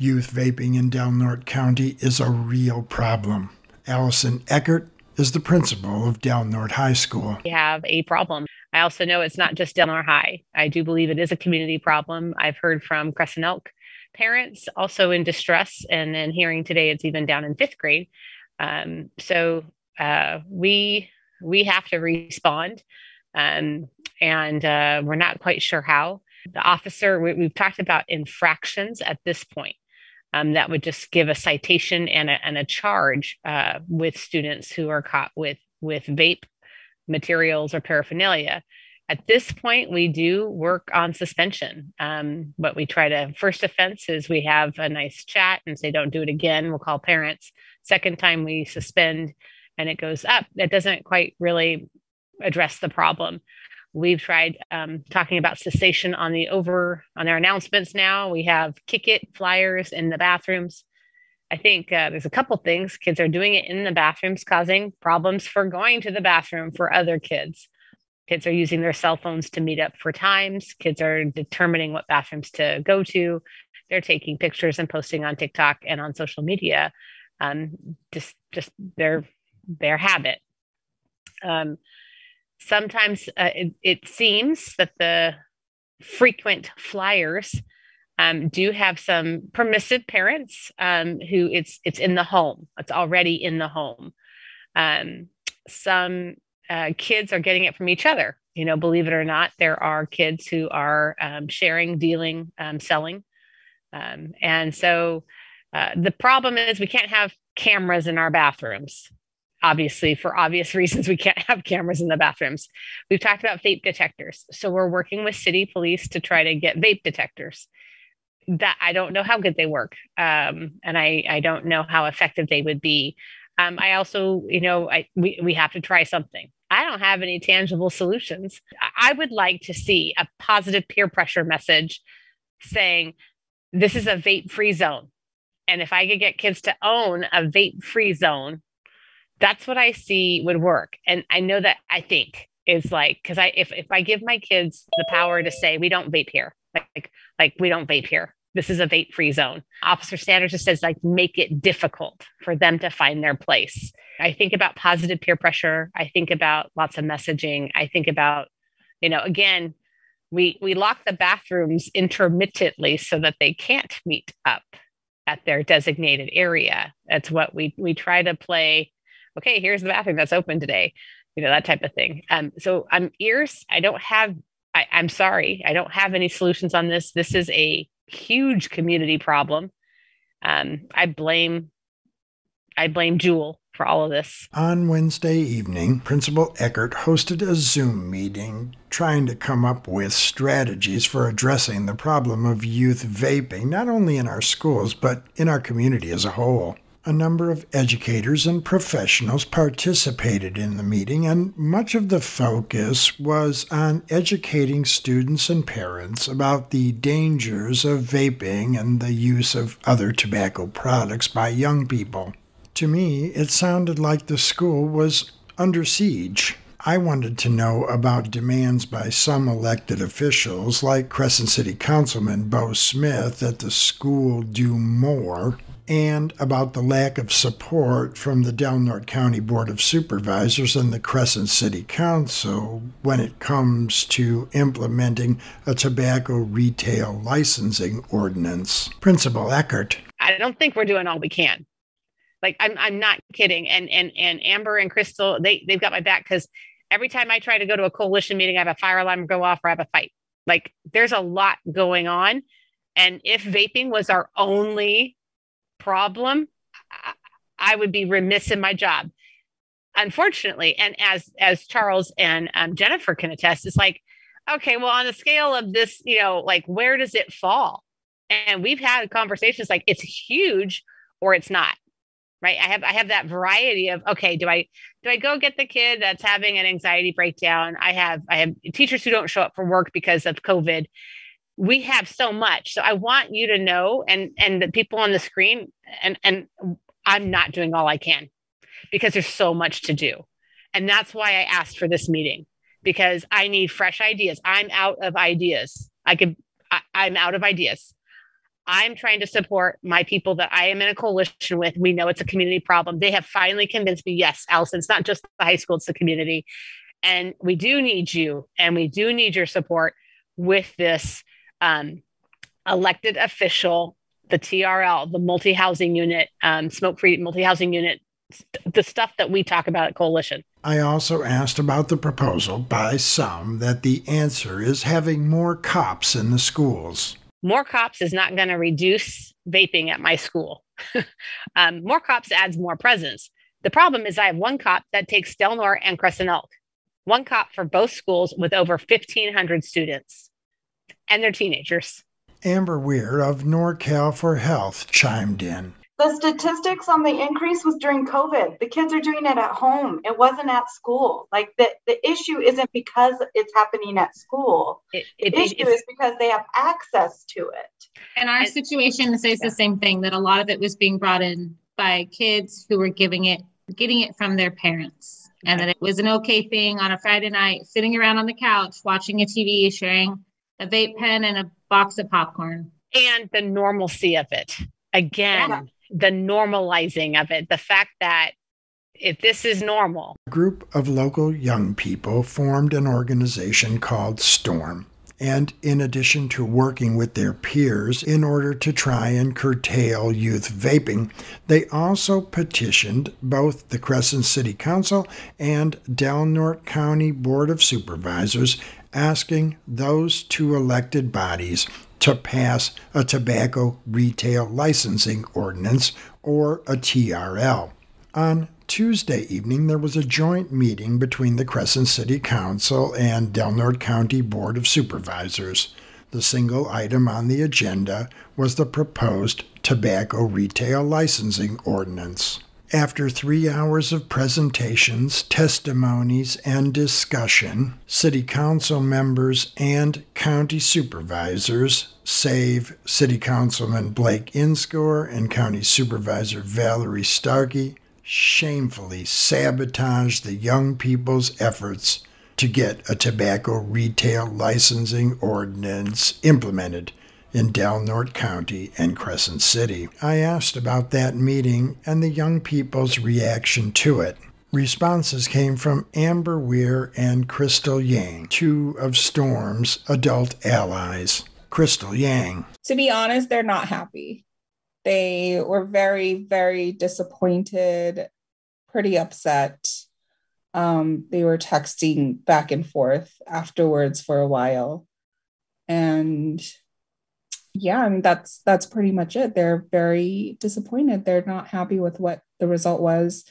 Youth vaping in Norte County is a real problem. Allison Eckert is the principal of Norte High School. We have a problem. I also know it's not just Del Norte High. I do believe it is a community problem. I've heard from Crescent Elk parents also in distress, and then hearing today it's even down in fifth grade. We have to respond, and we're not quite sure how. The officer, we've talked about infractions at this point. That would just give a citation and a charge with students who are caught with vape materials or paraphernalia. At this point, we do work on suspension. But we try to, first offense is we have a nice chat and say, don't do it again. We'll call parents. Second time we suspend and it goes up. That doesn't quite really address the problem. We've tried talking about cessation on their announcements now. We have kick it flyers in the bathrooms. I think there's a couple things. Kids are doing it in the bathrooms, causing problems for going to the bathroom for other kids. Kids are using their cell phones to meet up for times. Kids are determining what bathrooms to go to. They're taking pictures and posting on TikTok and on social media. Just their habit. Sometimes it seems that the frequent flyers do have some permissive parents who it's in the home. It's already in the home. Some kids are getting it from each other. You know, believe it or not, there are kids who are sharing, dealing, selling. And so the problem is we can't have cameras in our bathrooms. Obviously, for obvious reasons, we can't have cameras in the bathrooms. We've talked about vape detectors. So we're working with city police to try to get vape detectors. That I don't know how good they work. And I don't know how effective they would be. I also, we have to try something. I don't have any tangible solutions. I would like to see a positive peer pressure message saying, this is a vape-free zone. And if I could get kids to own a vape-free zone, that's what I see would work. And I know that I think is like, because if I give my kids the power to say, we don't vape here, like we don't vape here. This is a vape-free zone. Officer Sanders just says, like, make it difficult for them to find their place. I think about positive peer pressure. I think about lots of messaging. I think about, again, we lock the bathrooms intermittently so that they can't meet up at their designated area. That's what we try to play. Okay, here's the bathroom that's open today, that type of thing. So I'm ears. I'm sorry. I don't have any solutions on this. This is a huge community problem. I blame Jewel for all of this. On Wednesday evening, Principal Eckert hosted a Zoom meeting trying to come up with strategies for addressing the problem of youth vaping, not only in our schools, but in our community as a whole. A number of educators and professionals participated in the meeting, and much of the focus was on educating students and parents about the dangers of vaping and the use of other tobacco products by young people. To me, it sounded like the school was under siege. I wanted to know about demands by some elected officials, like Crescent City Councilman Bo Smith, that the school do more, and about the lack of support from the Norte County Board of Supervisors and the Crescent City Council when it comes to implementing a tobacco retail licensing ordinance. Principal Eckert. I don't think we're doing all we can. Like, I'm not kidding. And Amber and Crystal, they've got my back, because every time I try to go to a coalition meeting, I have a fire alarm go off or I have a fight. Like, there's a lot going on. And if vaping was our only problem, I would be remiss in my job. Unfortunately, and as Charles and Jennifer can attest, it's like, okay, well, on the scale of this, like, where does it fall? And we've had conversations like, it's huge or it's not, right? I have that variety of, okay, do I go get the kid that's having an anxiety breakdown? I have teachers who don't show up for work because of COVID. We have so much. So I want you to know, and the people on the screen, and I'm not doing all I can because there's so much to do. And that's why I asked for this meeting, because I need fresh ideas. I'm out of ideas. I'm out of ideas. I'm trying to support my people that I am in a coalition with. We know it's a community problem. They have finally convinced me, yes, Allison, it's not just the high school, it's the community. And we do need you, and we do need your support with this elected official, the TRL, the multi-housing unit, smoke-free multi-housing unit, the stuff that we talk about at Coalition. I also asked about the proposal by some that the answer is having more cops in the schools. More cops is not going to reduce vaping at my school. More cops adds more presence. The problem is I have one cop that takes Del Norte and Crescent Elk, one cop for both schools with over 1,500 students, and they're teenagers. Amber Weir of NorCal for Health chimed in. The statistics on the increase was during COVID. The kids are doing it at home. It wasn't at school. Like the issue isn't because it's happening at school. The issue is because they have access to it. And our situation says the same thing, that a lot of it was being brought in by kids who were getting it from their parents. And that it was an okay thing on a Friday night, sitting around on the couch, watching a TV, sharing a vape pen and a box of popcorn. And the normalcy of it. Again, the normalizing of it. The fact that if this is normal. A group of local young people formed an organization called Storm. And in addition to working with their peers in order to try and curtail youth vaping, they also petitioned both the Crescent City Council and Del Norte County Board of Supervisors, asking those two elected bodies to pass a tobacco retail licensing ordinance, or a TRL. On Tuesday evening, there was a joint meeting between the Crescent City Council and Del Norte County Board of Supervisors. The single item on the agenda was the proposed tobacco retail licensing ordinance. After 3 hours of presentations, testimonies, and discussion, City Council members and county supervisors, save City Councilman Blake Inscore and County Supervisor Valerie Starkey, shamefully sabotaged the young people's efforts to get a tobacco retail licensing ordinance implemented in Del Norte County and Crescent City. I asked about that meeting and the young people's reaction to it. Responses came from Amber Weir and Crystal Yang, two of Storm's adult allies. Crystal Yang. To be honest, they're not happy. They were very, very disappointed, pretty upset. They were texting back and forth afterwards for a while. And yeah, I mean, that's pretty much it. They're very disappointed. They're not happy with what the result was.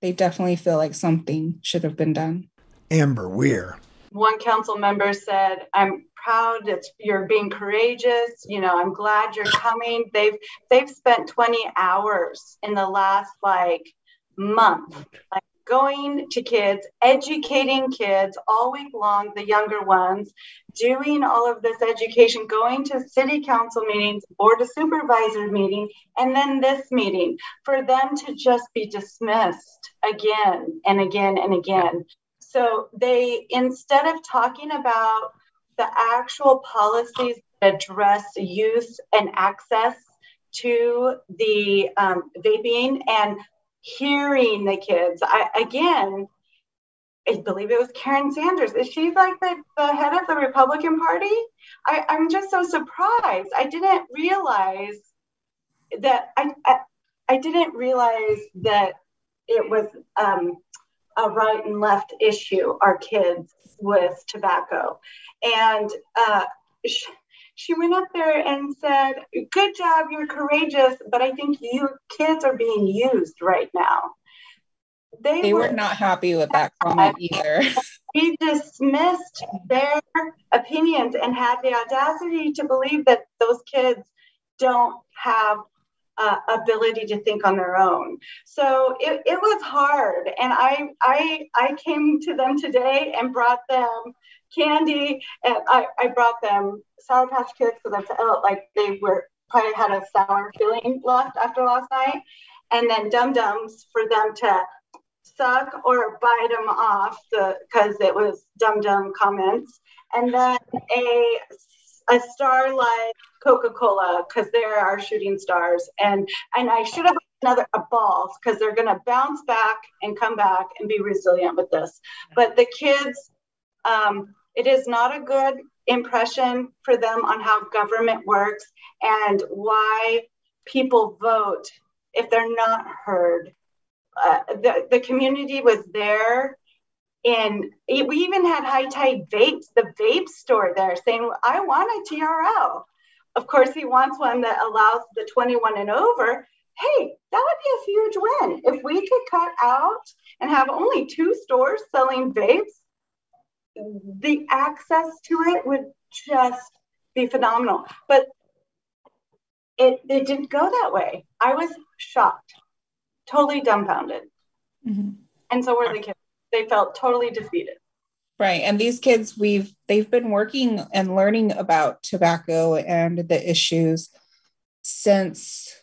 They definitely feel like something should have been done. Amber Weir. One council member said, "I'm proud that you're being courageous. You know, I'm glad you're coming." They've spent 20 hours in the last month, going to kids, educating kids all week long, the younger ones, doing all of this education, going to city council meetings, board of supervisor meeting, and then this meeting, for them to just be dismissed again and again and again. So they, instead of talking about the actual policies that address use and access to the vaping and hearing the kids. I believe it was Karen Sanders. Is she like the head of the Republican Party? I'm just so surprised. I didn't realize that I didn't realize that it was a right and left issue, our kids with tobacco. And she went up there and said, "Good job, you're courageous, but I think you kids are being used right now." They were not happy with that comment either. He dismissed their opinions and had the audacity to believe that those kids don't have ability to think on their own. So it was hard. And I came to them today and brought them candy, and I brought them Sour Patch Kids because I felt like they were probably had a sour feeling left after last night, and then Dum Dums for them to suck or bite them off because it was Dum Dum comments, and then a Starlight Coca-Cola because they're our shooting stars. And I should have a ball because they're going to bounce back and come back and be resilient with this. But the kids, it is not a good impression for them on how government works and why people vote if they're not heard. The community was there. And we even had High Tide Vapes, the vape store there, saying, I want a TRL. Of course, he wants one that allows the 21 and over. Hey, that would be a huge win. If we could cut out and have only 2 stores selling vapes, the access to it would just be phenomenal. But it didn't go that way. I was shocked, totally dumbfounded. Mm-hmm. And so were the kids. They felt totally defeated. Right. And these kids, they've been working and learning about tobacco and the issues since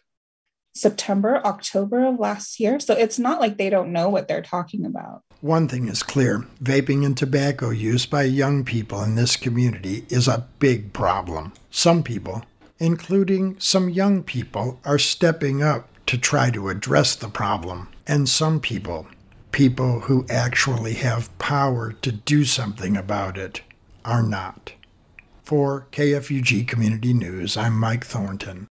October of last year. So it's not like they don't know what they're talking about. One thing is clear, vaping and tobacco use by young people in this community is a big problem. Some people, including some young people, are stepping up to try to address the problem. And some people who actually have power to do something about it, are not. For KFUG Community News, I'm Mike Thornton.